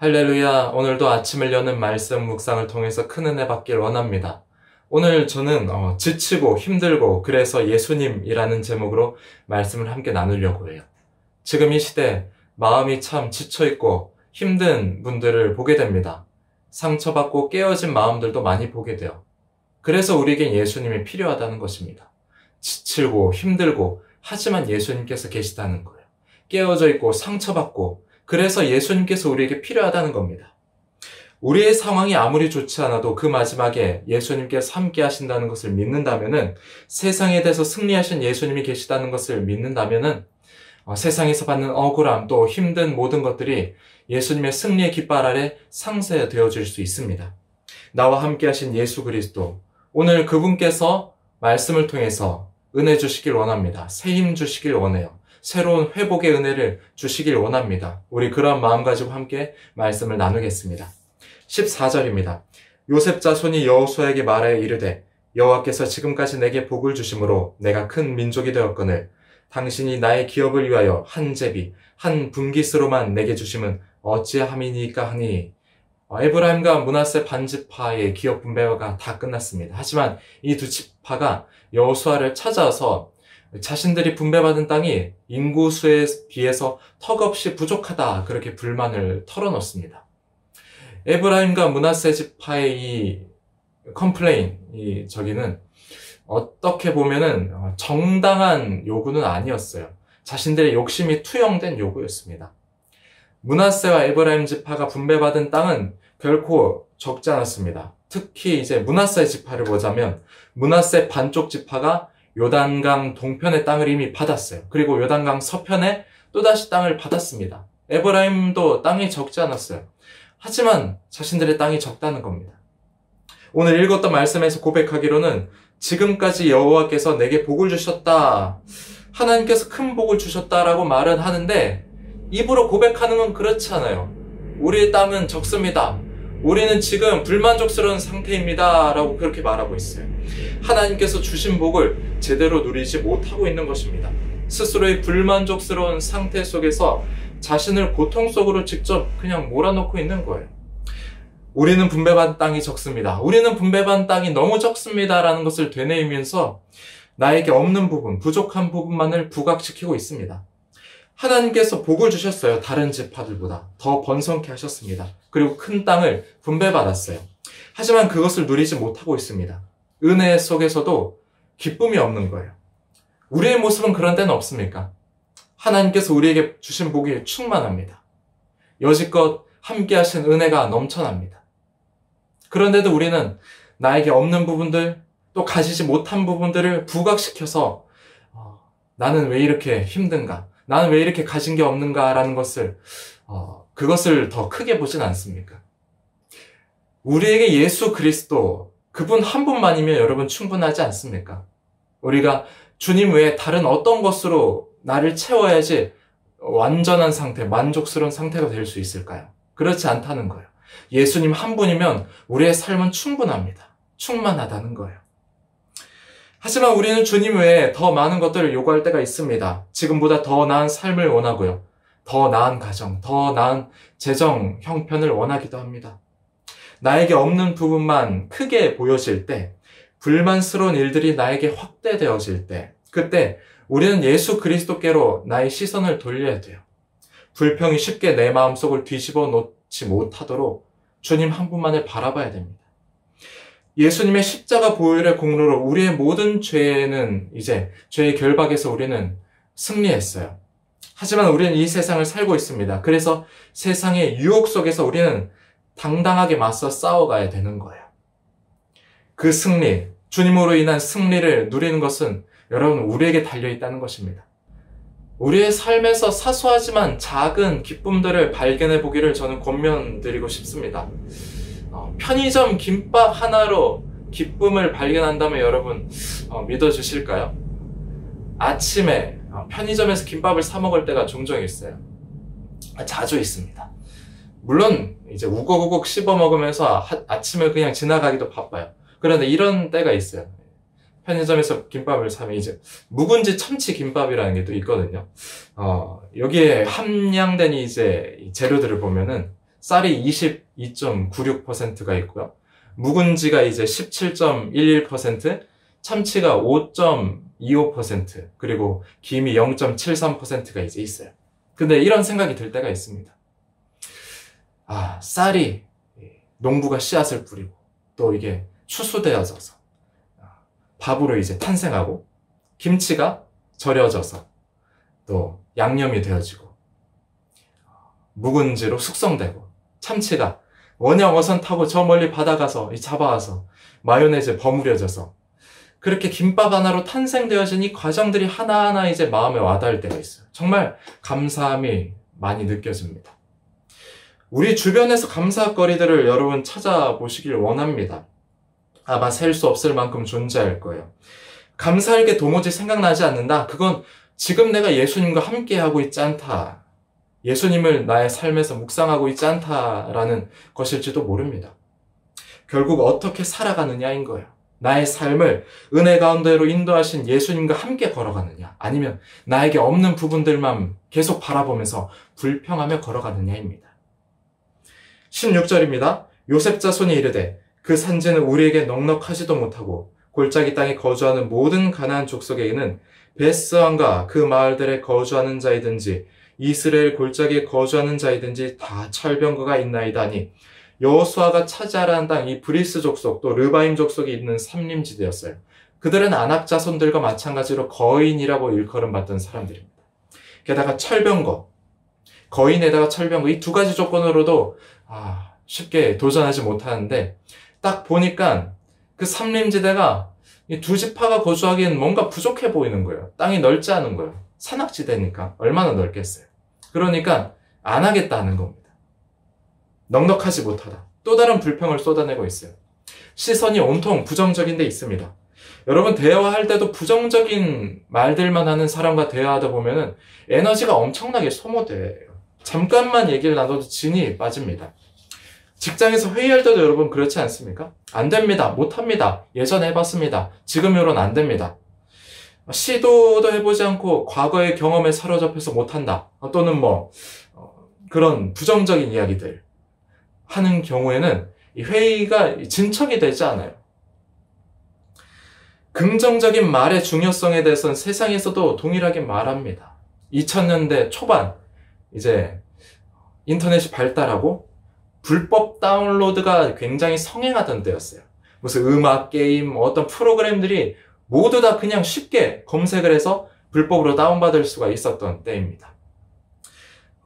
할렐루야, 오늘도 아침을 여는 말씀 묵상을 통해서 큰 은혜 받길 원합니다. 오늘 저는 지치고 힘들고 그래서 예수님이라는 제목으로 말씀을 함께 나누려고 해요. 지금 이 시대 마음이 참 지쳐있고 힘든 분들을 보게 됩니다. 상처받고 깨어진 마음들도 많이 보게 돼요. 그래서 우리에겐 예수님이 필요하다는 것입니다. 지치고 힘들고 하지만 예수님께서 계시다는 거예요. 깨어져 있고 상처받고 그래서 예수님께서 우리에게 필요하다는 겁니다. 우리의 상황이 아무리 좋지 않아도 그 마지막에 예수님께서 함께 하신다는 것을 믿는다면은, 세상에 대해서 승리하신 예수님이 계시다는 것을 믿는다면은 세상에서 받는 억울함 또 힘든 모든 것들이 예수님의 승리의 깃발 아래 상쇄되어질 수 있습니다. 나와 함께 하신 예수 그리스도, 오늘 그분께서 말씀을 통해서 은혜 주시길 원합니다. 새 힘 주시길 원해요. 새로운 회복의 은혜를 주시길 원합니다. 우리 그런 마음 가지고 함께 말씀을 나누겠습니다. 14절입니다. 요셉 자손이 여호수아에게 말하여 이르되, 여호와께서 지금까지 내게 복을 주심으로 내가 큰 민족이 되었거늘 당신이 나의 기업을 위하여 한 제비 한 분깃으로만 내게 주심은 어찌함이니까 하니. 에브라임과 므낫세 반지파의 기업 분배가 다 끝났습니다. 하지만 이 두 지파가 여호수아를 찾아와서 자신들이 분배받은 땅이 인구수에 비해서 턱없이 부족하다, 그렇게 불만을 털어놓습니다. 에브라임과 므낫세 지파의 이 컴플레인, 저기는 어떻게 보면은 정당한 요구는 아니었어요. 자신들의 욕심이 투영된 요구였습니다. 므낫세와 에브라임 지파가 분배받은 땅은 결코 적지 않았습니다. 특히 이제 므낫세 지파를 보자면, 므낫세 반쪽 지파가 요단강 동편의 땅을 이미 받았어요. 그리고 요단강 서편에 또다시 땅을 받았습니다. 에브라임도 땅이 적지 않았어요. 하지만 자신들의 땅이 적다는 겁니다. 오늘 읽었던 말씀에서 고백하기로는, 지금까지 여호와께서 내게 복을 주셨다, 하나님께서 큰 복을 주셨다라고 말은 하는데, 입으로 고백하는 건 그렇지 않아요. 우리의 땅은 적습니다. 우리는 지금 불만족스러운 상태입니다 라고 그렇게 말하고 있어요. 하나님께서 주신 복을 제대로 누리지 못하고 있는 것입니다. 스스로의 불만족스러운 상태 속에서 자신을 고통 속으로 직접 그냥 몰아넣고 있는 거예요. 우리는 분배받은 땅이 적습니다. 우리는 분배받은 땅이 너무 적습니다 라는 것을 되뇌이면서 나에게 없는 부분, 부족한 부분만을 부각시키고 있습니다. 하나님께서 복을 주셨어요. 다른 지파들보다 더 번성케 하셨습니다. 그리고 큰 땅을 분배받았어요. 하지만 그것을 누리지 못하고 있습니다. 은혜 속에서도 기쁨이 없는 거예요. 우리의 모습은 그런 데는 없습니까? 하나님께서 우리에게 주신 복이 충만합니다. 여지껏 함께 하신 은혜가 넘쳐납니다. 그런데도 우리는 나에게 없는 부분들, 또 가지지 못한 부분들을 부각시켜서 나는 왜 이렇게 힘든가? 나는 왜 이렇게 가진 게 없는가라는 것을, 그것을 더 크게 보진 않습니까? 우리에게 예수 그리스도, 그분 한 분만이면 여러분 충분하지 않습니까? 우리가 주님 외에 다른 어떤 것으로 나를 채워야지 완전한 상태, 만족스러운 상태가 될 수 있을까요? 그렇지 않다는 거예요. 예수님 한 분이면 우리의 삶은 충분합니다. 충만하다는 거예요. 하지만 우리는 주님 외에 더 많은 것들을 요구할 때가 있습니다. 지금보다 더 나은 삶을 원하고요. 더 나은 가정, 더 나은 재정 형편을 원하기도 합니다. 나에게 없는 부분만 크게 보여질 때, 불만스러운 일들이 나에게 확대되어질 때, 그때 우리는 예수 그리스도께로 나의 시선을 돌려야 돼요. 불평이 쉽게 내 마음속을 뒤집어 놓지 못하도록 주님 한 분만을 바라봐야 됩니다. 예수님의 십자가 보혈의 공로로 우리의 모든 죄는 이제 죄의 결박에서 우리는 승리했어요. 하지만 우리는 이 세상을 살고 있습니다. 그래서 세상의 유혹 속에서 우리는 당당하게 맞서 싸워가야 되는 거예요. 그 승리, 주님으로 인한 승리를 누리는 것은 여러분 우리에게 달려있다는 것입니다. 우리의 삶에서 사소하지만 작은 기쁨들을 발견해 보기를 저는 권면드리고 싶습니다. 편의점 김밥 하나로 기쁨을 발견한다면 여러분 믿어주실까요? 아침에 편의점에서 김밥을 사 먹을 때가 종종 있어요. 자주 있습니다. 물론 이제 우걱우걱 씹어 먹으면서 아침을 그냥 지나가기도 바빠요. 그런데 이런 때가 있어요. 편의점에서 김밥을 사면 이제 묵은지 참치 김밥이라는 게 또 있거든요. 여기에 함량된 이제 재료들을 보면은 쌀이 22.96%가 있고요. 묵은지가 이제 17.11%, 참치가 5.25%, 그리고 김이 0.73%가 이제 있어요. 근데 이런 생각이 들 때가 있습니다. 쌀이 농부가 씨앗을 뿌리고 또 이게 추수되어져서 밥으로 이제 탄생하고, 김치가 절여져서 또 양념이 되어지고, 묵은지로 숙성되고, 참치가 원양어선 타고 저 멀리 바다 가서 잡아와서 마요네즈에 버무려져서 그렇게 김밥 하나로 탄생되어진 이 과정들이 하나하나 이제 마음에 와닿을 때가 있어요. 정말 감사함이 많이 느껴집니다. 우리 주변에서 감사거리들을 여러분 찾아보시길 원합니다. 아마 셀 수 없을 만큼 존재할 거예요. 감사할 게 도무지 생각나지 않는다? 그건 지금 내가 예수님과 함께하고 있지 않다, 예수님을 나의 삶에서 묵상하고 있지 않다라는 것일지도 모릅니다. 결국 어떻게 살아가느냐인 거예요. 나의 삶을 은혜 가운데로 인도하신 예수님과 함께 걸어가느냐, 아니면 나에게 없는 부분들만 계속 바라보면서 불평하며 걸어가느냐입니다. 16절입니다. 요셉 자손이 이르되 그 산지는 우리에게 넉넉하지도 못하고 골짜기 땅에 거주하는 모든 가나안 족속에게는 베스왕과 그 마을들에 거주하는 자이든지 이스라엘 골짜기에 거주하는 자이든지 다 철병거가 있나이다니, 여호수아가 차지하라 한 땅 이 브리스 족속 또 르바임 족속이 있는 삼림지대였어요. 그들은 아낙 자손들과 마찬가지로 거인이라고 일컬음받던 사람들입니다. 게다가 철병거, 거인에다가 철병거, 이 두 가지 조건으로도 쉽게 도전하지 못하는데, 딱 보니까 그 삼림지대가 이 두 지파가 거주하기엔 뭔가 부족해 보이는 거예요. 땅이 넓지 않은 거예요. 산악지대니까 얼마나 넓겠어요. 그러니까 안 하겠다는 겁니다. 넉넉하지 못하다. 또 다른 불평을 쏟아내고 있어요. 시선이 온통 부정적인 데 있습니다. 여러분, 대화할 때도 부정적인 말들만 하는 사람과 대화하다 보면은 에너지가 엄청나게 소모돼요. 잠깐만 얘기를 나눠도 진이 빠집니다. 직장에서 회의할 때도 여러분 그렇지 않습니까? 안 됩니다. 못합니다. 예전에 해봤습니다. 지금으로는 안 됩니다. 시도도 해보지 않고 과거의 경험에 사로잡혀서 못한다. 또는 그런 부정적인 이야기들 하는 경우에는 이 회의가 진척이 되지 않아요. 긍정적인 말의 중요성에 대해서는 세상에서도 동일하게 말합니다. 2000년대 초반 이제 인터넷이 발달하고 불법 다운로드가 굉장히 성행하던 때였어요. 무슨 음악, 게임, 어떤 프로그램들이 모두 다 그냥 쉽게 검색을 해서 불법으로 다운받을 수가 있었던 때입니다.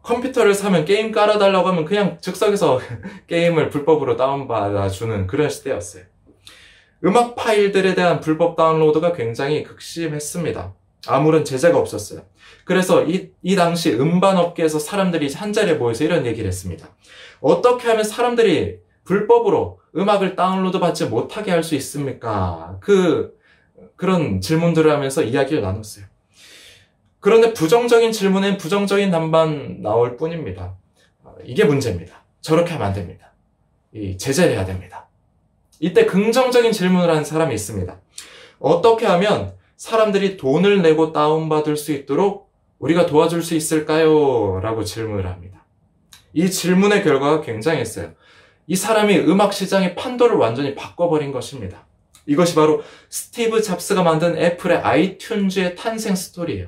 컴퓨터를 사면 게임 깔아달라고 하면 그냥 즉석에서 게임을 불법으로 다운받아주는 그런 시대였어요. 음악 파일들에 대한 불법 다운로드가 굉장히 극심했습니다. 아무런 제재가 없었어요. 그래서 이 당시 음반업계에서 사람들이 한자리에 모여서 이런 얘기를 했습니다. 어떻게 하면 사람들이 불법으로 음악을 다운로드 받지 못하게 할 수 있습니까? 그런 질문들을 하면서 이야기를 나눴어요. 그런데 부정적인 질문엔 부정적인 답만 나올 뿐입니다. 이게 문제입니다. 저렇게 하면 안 됩니다. 제재를 해야 됩니다. 이때 긍정적인 질문을 하는 사람이 있습니다. 어떻게 하면 사람들이 돈을 내고 다운받을 수 있도록 우리가 도와줄 수 있을까요? 라고 질문을 합니다. 이 질문의 결과가 굉장했어요. 이 사람이 음악 시장의 판도를 완전히 바꿔버린 것입니다. 이것이 바로 스티브 잡스가 만든 애플의 아이튠즈의 탄생 스토리예요.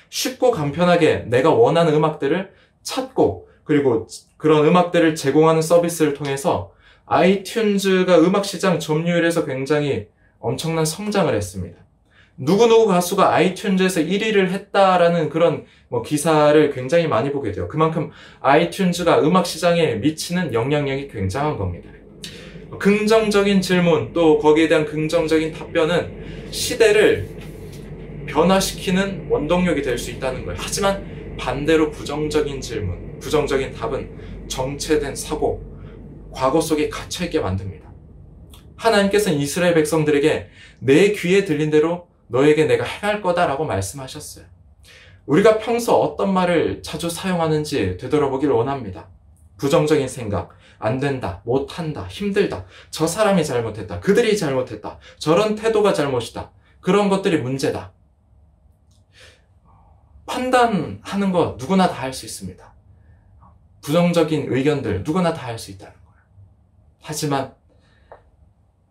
쉽고 간편하게 내가 원하는 음악들을 찾고, 그리고 그런 음악들을 제공하는 서비스를 통해서 아이튠즈가 음악 시장 점유율에서 굉장히 엄청난 성장을 했습니다. 누구누구 가수가 아이튠즈에서 1위를 했다라는 그런 기사를 굉장히 많이 보게 돼요. 그만큼 아이튠즈가 음악 시장에 미치는 영향력이 굉장한 겁니다. 긍정적인 질문, 또 거기에 대한 긍정적인 답변은 시대를 변화시키는 원동력이 될 수 있다는 거예요. 하지만 반대로 부정적인 질문, 부정적인 답은 정체된 사고, 과거 속에 갇혀있게 만듭니다. 하나님께서는 이스라엘 백성들에게 내 귀에 들린 대로 너에게 내가 행할 거다라고 말씀하셨어요. 우리가 평소 어떤 말을 자주 사용하는지 되돌아보길 원합니다. 부정적인 생각, 안 된다, 못한다, 힘들다, 저 사람이 잘못했다, 그들이 잘못했다, 저런 태도가 잘못이다, 그런 것들이 문제다. 판단하는 거 누구나 다 할 수 있습니다. 부정적인 의견들 누구나 다 할 수 있다는 거예요. 하지만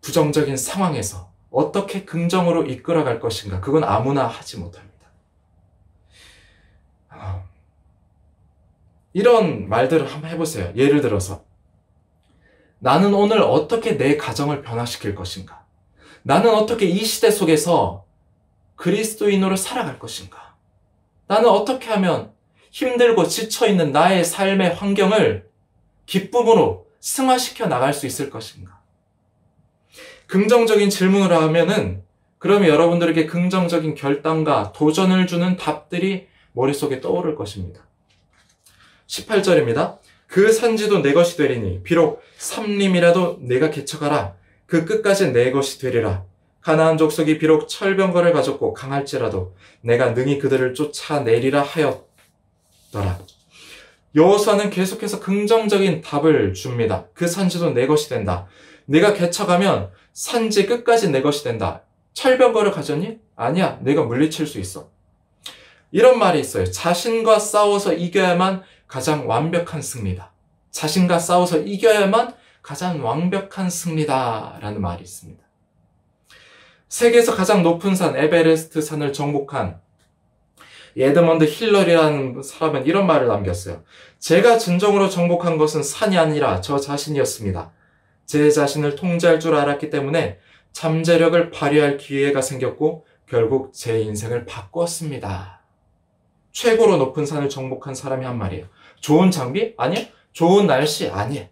부정적인 상황에서 어떻게 긍정으로 이끌어갈 것인가, 그건 아무나 하지 못합니다. 이런 말들을 한번 해보세요. 예를 들어서 나는 오늘 어떻게 내 가정을 변화시킬 것인가? 나는 어떻게 이 시대 속에서 그리스도인으로 살아갈 것인가? 나는 어떻게 하면 힘들고 지쳐있는 나의 삶의 환경을 기쁨으로 승화시켜 나갈 수 있을 것인가? 긍정적인 질문을 하면은 그러면 여러분들에게 긍정적인 결단과 도전을 주는 답들이 머릿속에 떠오를 것입니다. 18절입니다. 그 산지도 내 것이 되리니 비록 삼림이라도 내가 개척하라. 그 끝까지 내 것이 되리라. 가나안 족속이 비록 철병거를 가졌고 강할지라도 내가 능히 그들을 쫓아내리라 하였더라. 여호수아는 계속해서 긍정적인 답을 줍니다. 그 산지도 내 것이 된다. 내가 개척하면 산지 끝까지 내 것이 된다. 철병거를 가졌니? 아니야. 내가 물리칠 수 있어. 이런 말이 있어요. 자신과 싸워서 이겨야만 가장 완벽한 승리다. 자신과 싸워서 이겨야만 가장 완벽한 승리다 라는 말이 있습니다. 세계에서 가장 높은 산 에베레스트 산을 정복한 에드먼드 힐러리라는 사람은 이런 말을 남겼어요. 제가 진정으로 정복한 것은 산이 아니라 저 자신이었습니다. 제 자신을 통제할 줄 알았기 때문에 잠재력을 발휘할 기회가 생겼고 결국 제 인생을 바꿨습니다. 최고로 높은 산을 정복한 사람이 한 말이에요. 좋은 장비? 아니야. 좋은 날씨? 아니야.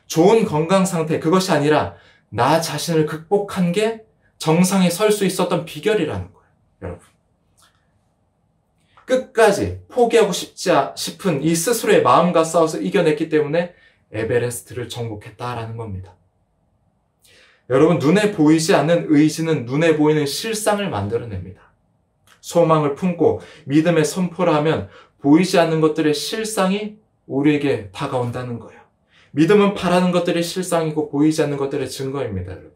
좋은 건강 상태? 그것이 아니라 나 자신을 극복한 게 정상에 설 수 있었던 비결이라는 거예요. 여러분. 끝까지 포기하고 싶은 이 스스로의 마음과 싸워서 이겨냈기 때문에 에베레스트를 정복했다라는 겁니다. 여러분, 눈에 보이지 않는 의지는 눈에 보이는 실상을 만들어냅니다. 소망을 품고 믿음의 선포를 하면 보이지 않는 것들의 실상이 우리에게 다가온다는 거예요. 믿음은 바라는 것들의 실상이고 보이지 않는 것들의 증거입니다. 여러분.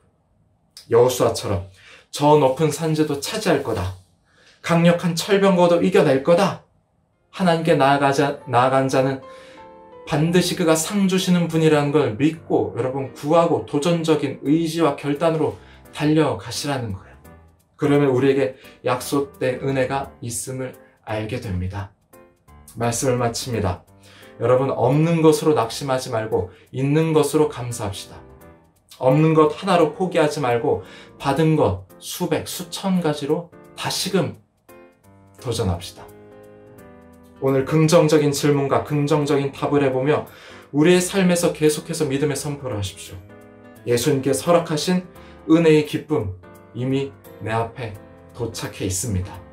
여호수아처럼 저 높은 산지도 차지할 거다. 강력한 철병거도 이겨낼 거다. 하나님께 나아간 자는 반드시 그가 상 주시는 분이라는 걸 믿고 여러분 구하고 도전적인 의지와 결단으로 달려가시라는 거예요. 그러면 우리에게 약속된 은혜가 있음을 알게 됩니다. 말씀을 마칩니다. 여러분, 없는 것으로 낙심하지 말고 있는 것으로 감사합시다. 없는 것 하나로 포기하지 말고 받은 것 수백, 수천 가지로 다시금 도전합시다. 오늘 긍정적인 질문과 긍정적인 답을 해보며 우리의 삶에서 계속해서 믿음의 선포를 하십시오. 예수님께 허락하신 은혜의 기쁨 이미 내 앞에 도착해 있습니다.